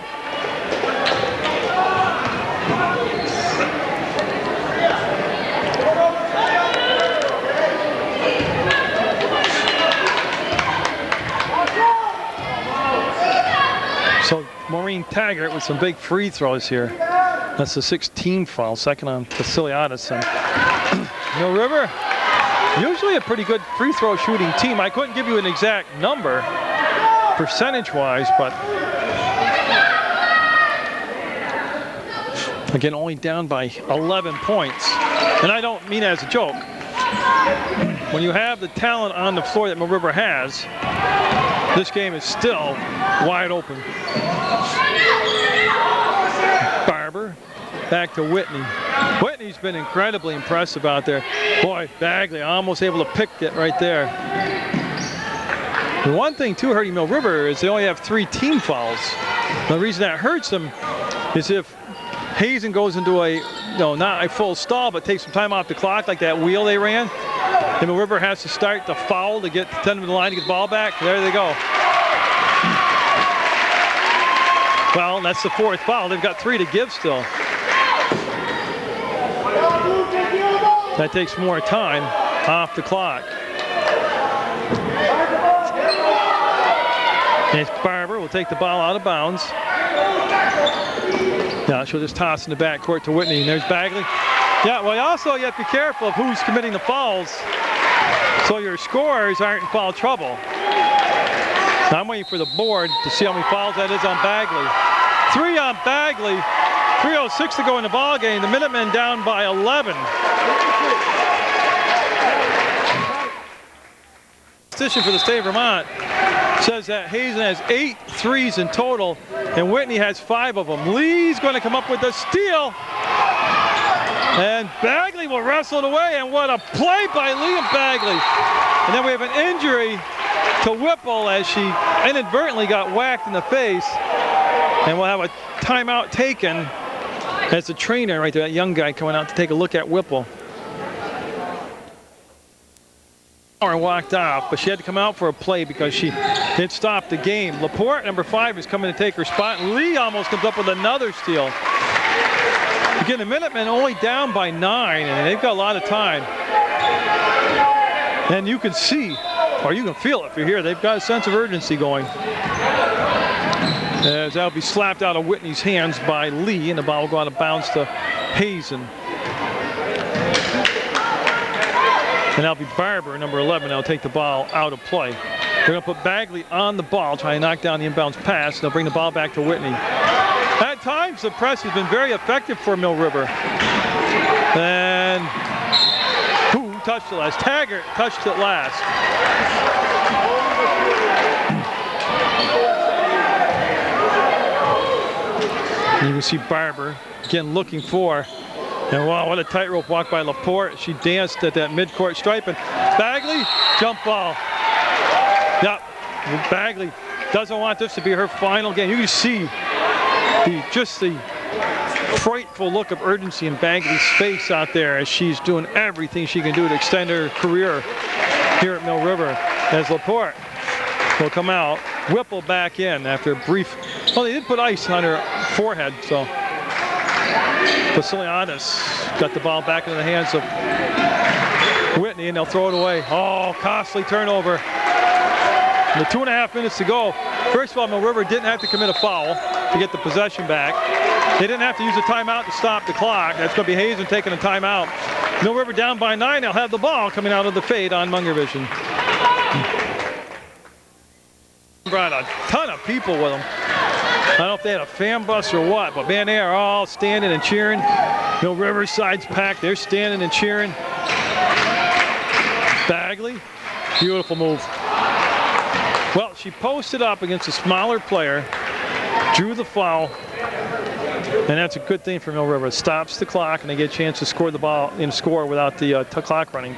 So Maureen Taggart with some big free throws here. That's the 16 foul, 2nd on Faciliatis. And Mill River, usually a pretty good free throw shooting team. I couldn't give you an exact number, percentage-wise, but again, only down by 11 points. And I don't mean it as a joke. When you have the talent on the floor that Mill River has, this game is still wide open. Barber, back to Whitney. Whitney's been incredibly impressive out there. Boy, Bagley almost able to pick it right there. The one thing too hurting Mill River is they only have 3 team fouls. The reason that hurts them is if Hazen goes into a, not a full stall, but takes some time off the clock like that wheel they ran, and Mill River has to start the foul to get 10 to the line to get the ball back. There they go. Well, that's the 4th foul. They've got 3 to give still. That takes more time off the clock. And Barber will take the ball out of bounds. Now she'll just toss in the backcourt to Whitney. And there's Bagley. Yeah, well, also you have to be careful of who's committing the fouls, so your scorers aren't in foul trouble. Now I'm waiting for the board to see how many fouls that is on Bagley. 3 on Bagley. 3:06 to go in the ball game. The Minutemen down by 11. Statistician for the state of Vermont says that Hazen has 8 threes in total, and Whitney has 5 of them. Lee's going to come up with a steal, and Bagley will wrestle it away, and what a play by Liam Bagley. And then we have an injury to Whipple as she inadvertently got whacked in the face, and we'll have a timeout taken as the trainer right there, that young guy coming out to take a look at Whipple. And walked off, but she had to come out for a play because she did stop the game. Laporte, number 5, is coming to take her spot, and Lee almost comes up with another steal. Again, the Minutemen only down by 9, and they've got a lot of time. And you can see, or you can feel it if you're here, they've got a sense of urgency going. As that'll be slapped out of Whitney's hands by Lee, and the ball will go out of bounds to Hazen. And that'll be Barber, number 11. They'll take the ball out of play. They're going to put Bagley on the ball, try to knock down the inbounds pass. They'll bring the ball back to Whitney. At times, the press has been very effective for Mill River. And who touched it last? Taggart touched it last. And you can see Barber again looking for. And wow, what a tightrope walk by Laporte. She danced at that midcourt stripe. And Bagley, jump ball. Yep, Bagley doesn't want this to be her final game. You can see just the frightful look of urgency in Bagley's face out there as she's doing everything she can do to extend her career here at Mill River. As Laporte will come out, Whipple back in after a brief, well, they did put ice on her forehead, so. Vasiliadis got the ball back into the hands of Whitney, and they'll throw it away. Oh, costly turnover. With 2.5 minutes to go. First of all, Mill River didn't have to commit a foul to get the possession back. They didn't have to use a timeout to stop the clock. That's going to be Hazen taking a timeout. Mill River down by 9. They'll have the ball coming out of the fade on Munger Vision. Brought a ton of people with them. I don't know if they had a fan bus or what, but man, they are all standing and cheering. Mill Riverside's packed. They're standing and cheering. Bagley, beautiful move. Well, she posted up against a smaller player, drew the foul, and that's a good thing for Mill River. It stops the clock, and they get a chance to score the ball and score without the clock running.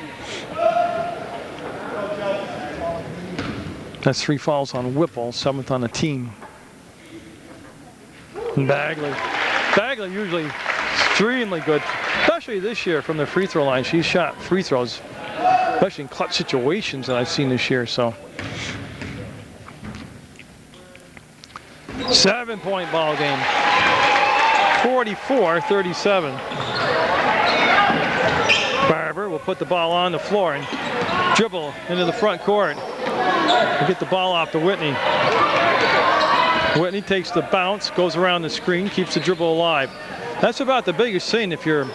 That's 3 fouls on Whipple, 7th on the team. And Bagley usually extremely good, especially this year from the free throw line. She's shot free throws, especially in clutch situations that I've seen this year. So 7-point ball game, 44-37. Barber will put the ball on the floor and dribble into the front court and get the ball off to Whitney. Whitney takes the bounce, goes around the screen, keeps the dribble alive. That's about the biggest thing if you're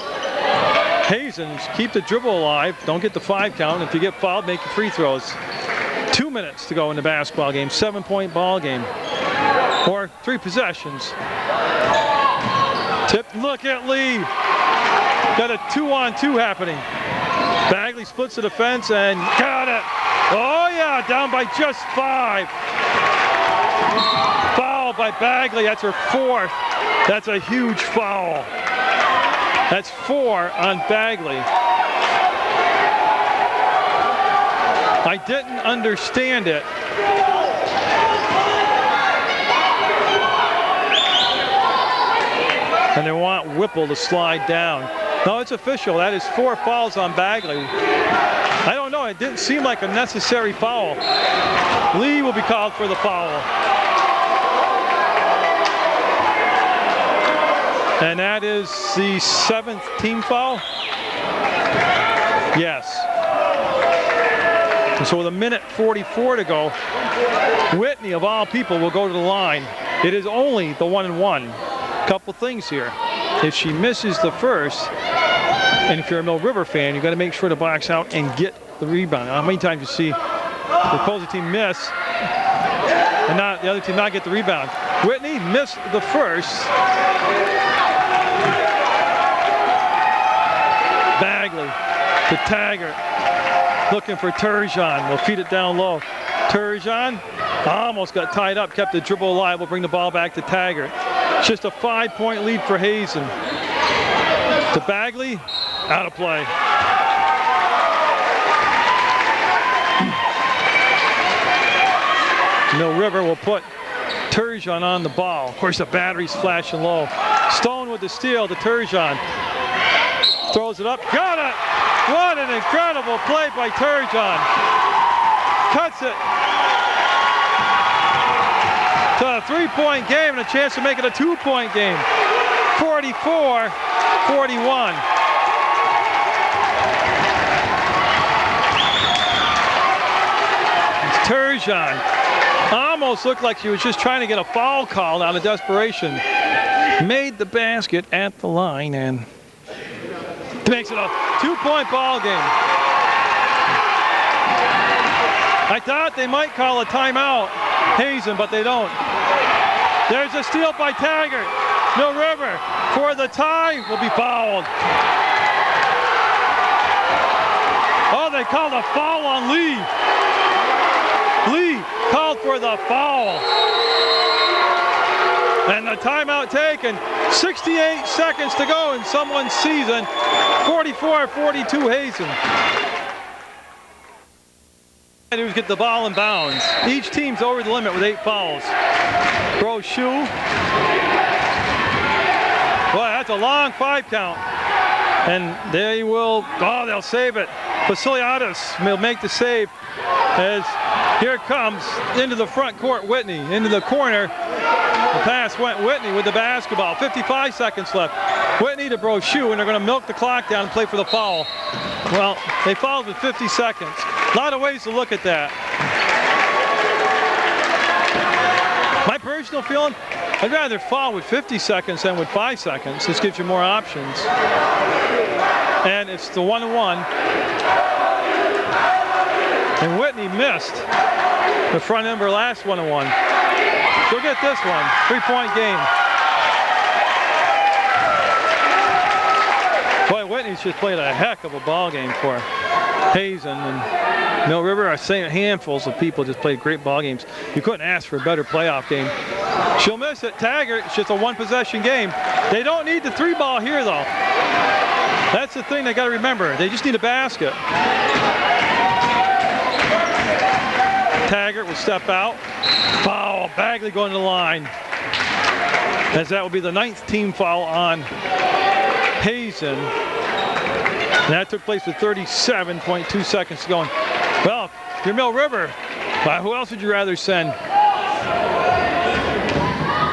Hazen. Keep the dribble alive, don't get the 5 count. If you get fouled, make your free throws. 2 minutes to go in the basketball game, 7-point ball game, or 3 possessions. Tip, look at Lee. Got a 2-on-2 happening. Bagley splits the defense and got it. Oh yeah, down by just 5. Foul by Bagley, that's her 4th. That's a huge foul. That's 4 on Bagley. I didn't understand it. And they want Whipple to slide down. No, it's official. That is 4 fouls on Bagley. I don't know. It didn't seem like a necessary foul. Lee will be called for the foul. And that is the 7th team foul? Yes. And so with 1:44 to go, Whitney, of all people, will go to the line. It is only the 1-and-1. Couple things here. If she misses the first, and if you're a Mill River fan, you've got to make sure to box out and get the rebound. How many times you see the opposing team miss and not the other team not get the rebound? Whitney missed the first. Bagley to Taggart, looking for Turgeon. We'll feed it down low. Turgeon almost got tied up, kept the dribble alive. We'll bring the ball back to Taggart. It's just a 5-point lead for Hazen. To Bagley, out of play. Mill River will put Turgeon on the ball. Of course, the battery's flashing low. Stone with the steal to Turgeon. Throws it up, got it! What an incredible play by Turgeon. Cuts it to a 3-point game and a chance to make it a 2-point game. 44-41. It's Turgeon. Almost looked like she was just trying to get a foul called out of desperation. Made the basket at the line and makes it a 2-point ball game. I thought they might call a timeout, Hazen, but they don't. There's a steal by Taggart. Mill River for the tie will be fouled. Oh, they called a foul on Lee. Lee called for the foul. And the timeout taken. 68 seconds to go in someone's season. 44-42 Hazen. And who's get the ball in bounds. Each team's over the limit with 8 fouls. Brochu. Boy, that's a long 5 count. And they will, oh, they'll save it. Vasiliadis will make the save as here comes into the front court Whitney, into the corner. The pass went Whitney with the basketball. 55 seconds left. Whitney to Brochu, and they're going to milk the clock down and play for the foul. Well, they fouled with 50 seconds. A lot of ways to look at that. My personal feeling, I'd rather foul with 50 seconds than with 5 seconds. This gives you more options. And it's the 1-1. And Whitney missed the front end of her last 1-1. She'll get this one. 3-point game. Boy, Whitney's just played a heck of a ball game for Hazen. And Mill River, I say handfuls of people just played great ball games. You couldn't ask for a better playoff game. She'll miss it. Taggart, it's just a 1-possession game. They don't need the 3-ball here, though. That's the thing they got to remember. They just need a basket. Taggart will step out. Foul. Bagley going to the line. As that will be the 9th team foul on Hazen. And that took place with 37.2 seconds to go. Well, if you're Mill River, who else would you rather send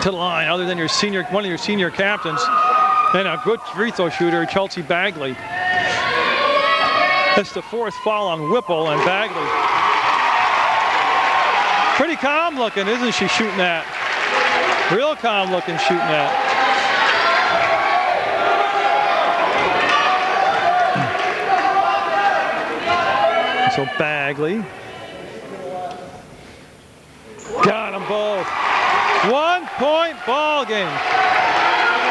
to the line other than your senior, one of your senior captains and a good free throw shooter, Chelsea Bagley? That's the 4th foul on Whipple and Bagley. Pretty calm looking, isn't she, shooting that? Real calm looking shooting that. So Bagley both. 1 point ball game.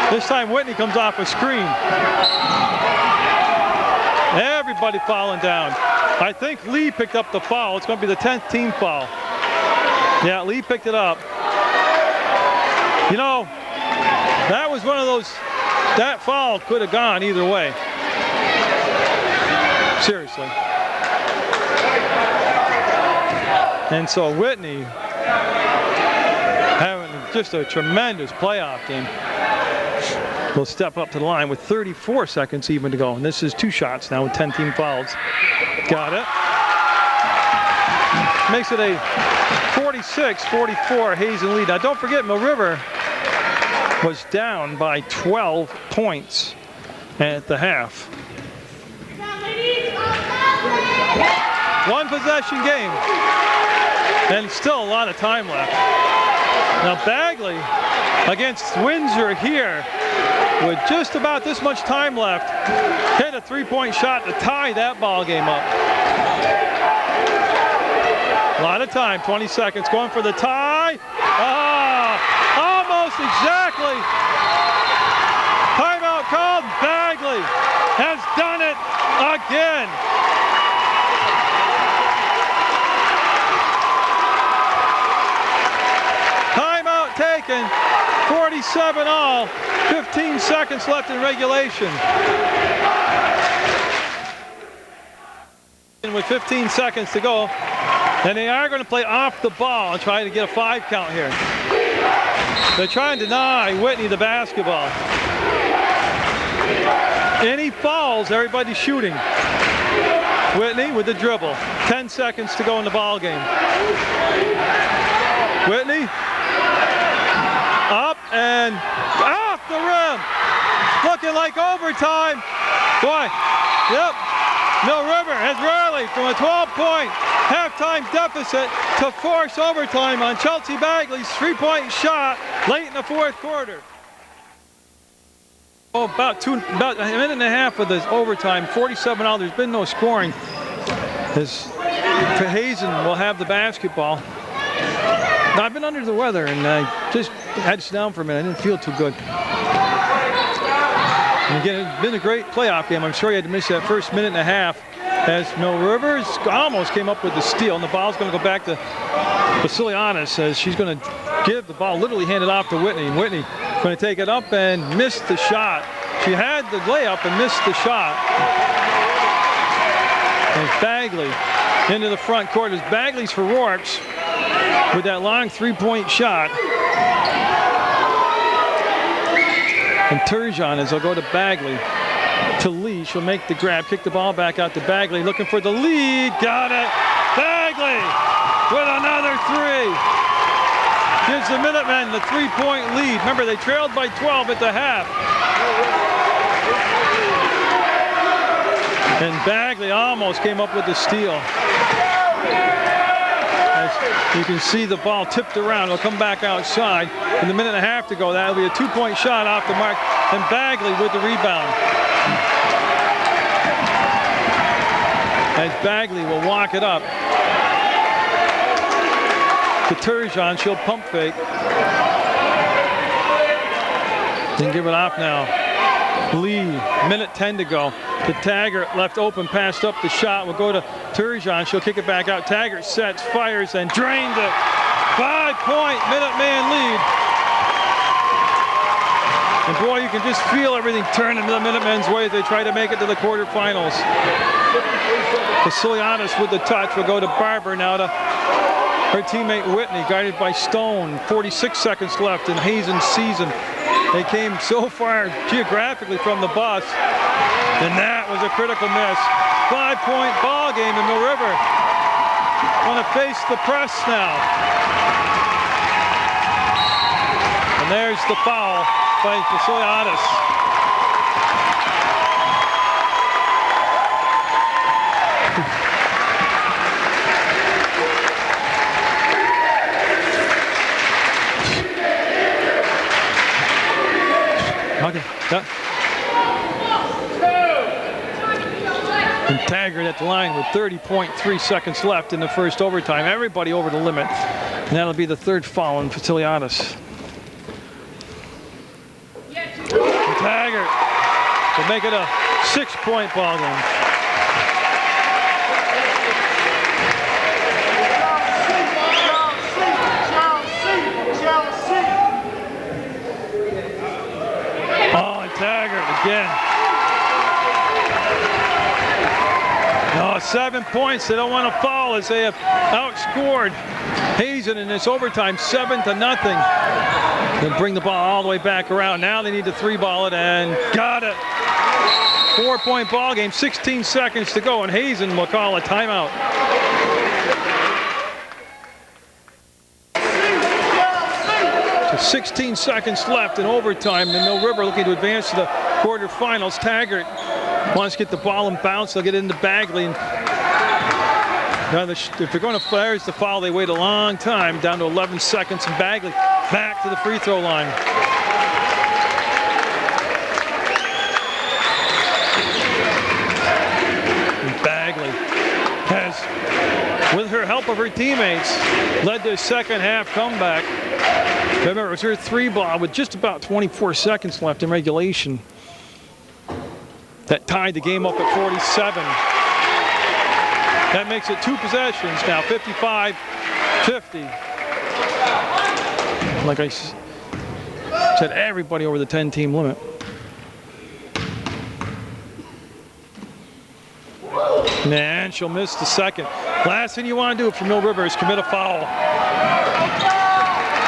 This time Whitney comes off a screen. Everybody falling down. I think Lee picked up the foul. It's going to be the 10th team foul. Yeah, Lee picked it up. You know, that was one of those, that foul could have gone either way. Seriously. And so Whitney having just a tremendous playoff game. Will step up to the line with 34 seconds even to go. And this is 2 shots now with 10 team fouls. Got it. Makes it a 46-44 Hazen lead. Now don't forget, Mill River was down by 12 points at the half. 1 possession game. And still a lot of time left. Now Bagley against Windsor here with just about this much time left. Hit a 3-point shot to tie that ball game up. A lot of time, 20 seconds, going for the tie. Almost exactly. Timeout called. Bagley has done it again. Timeout taken. 47 all. 15 seconds left in regulation. And with 15 seconds to go, and they are going to play off the ball and try to get a 5 count here. They're trying to deny Whitney the basketball. Any fouls, everybody's shooting. Whitney with the dribble. 10 seconds to go in the ball game. Whitney up and off the rim. Looking like overtime. Boy, yep. Mill River has rallied from a 12-point halftime deficit to force overtime on Chelsea Bagley's 3-point shot late in the 4th quarter. Oh, about a minute and a half of this overtime, 47 all. There's been no scoring. As Hazen will have the basketball. Now, I've been under the weather and I just had to sit down for a minute. I didn't feel too good. And again, it's been a great playoff game. I'm sorry I had to miss that first minute and a half as Mill Rivers almost came up with the steal. And the ball's going to go back to Vasilianis as she's going to give the ball, literally hand it off to Whitney. And Whitney going to take it up and miss the shot. She had the layup and missed the shot. And Bagley into the front court as Bagley's for Rourke's with that long 3-point shot. And Turgeon as they'll go to Bagley. To Lee, she'll make the grab, kick the ball back out to Bagley, looking for the lead. Got it. Bagley with another 3. Gives the Minutemen the 3-point lead. Remember, they trailed by 12 at the half. And Bagley almost came up with the steal. As you can see the ball tipped around. It'll come back outside. In the minute and a half to go, that'll be a 2-point shot off the mark. And Bagley with the rebound. As Bagley will walk it up to Turgeon, she'll pump fake. Then give it off now. Lee, minute 10 to go. To Taggart, left open, passed up the shot. Will go to Turgeon. She'll kick it back out. Taggart sets, fires, and drains it. 5-point Minuteman lead. And boy, you can just feel everything turn into the Minutemen's way as they try to make it to the quarterfinals. Vasilianis with the touch will go to Barber now to her teammate Whitney, guided by Stone. 46 seconds left in Hazen's season. They came so far geographically from the bus, and that was a critical miss. 5-point ball game in Mill River. Want to face the press now. And there's the foul by Vasilianis. Okay. Yeah. And Taggart at the line with 30.3 seconds left in the first overtime. Everybody over the limit. And that'll be the third foul on Vasiliadis. Taggart to make it a 6-point ball game. Oh, and Taggart again. No, 7 points. They don't want to foul as they have outscored Hazen in this overtime, 7-0. They'll bring the ball all the way back around. Now they need to 3-ball it and got it. 4-point ball game, 16 seconds to go, and Hazen will call a timeout. So 16 seconds left in overtime, and Mill River looking to advance to the quarterfinals. Taggart wants to get the ball and bounce. They'll get it into Bagley. And now if they're going to fire the foul, they wait a long time, down to 11 seconds, and Bagley back to the free throw line. And Bagley has, with her help of her teammates, led to a second half comeback. Remember, it was her 3-ball with just about 24 seconds left in regulation. That tied the game up at 47. That makes it 2 possessions now, 55-50. Like I said, everybody over the 10-team limit. And she'll miss the second. Last thing you want to do for Mill River is commit a foul.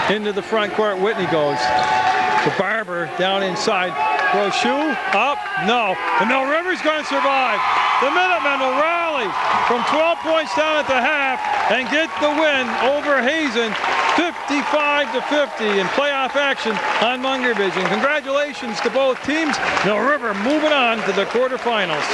Into the front court, Whitney goes. To Barber, down inside. Brochu, up, no. And Mill River's going to survive. The Minutemen will rally from 12 points down at the half and get the win over Hazen, 55-50 in playoff action on Munger Vision. Congratulations to both teams. Mill River moving on to the quarterfinals.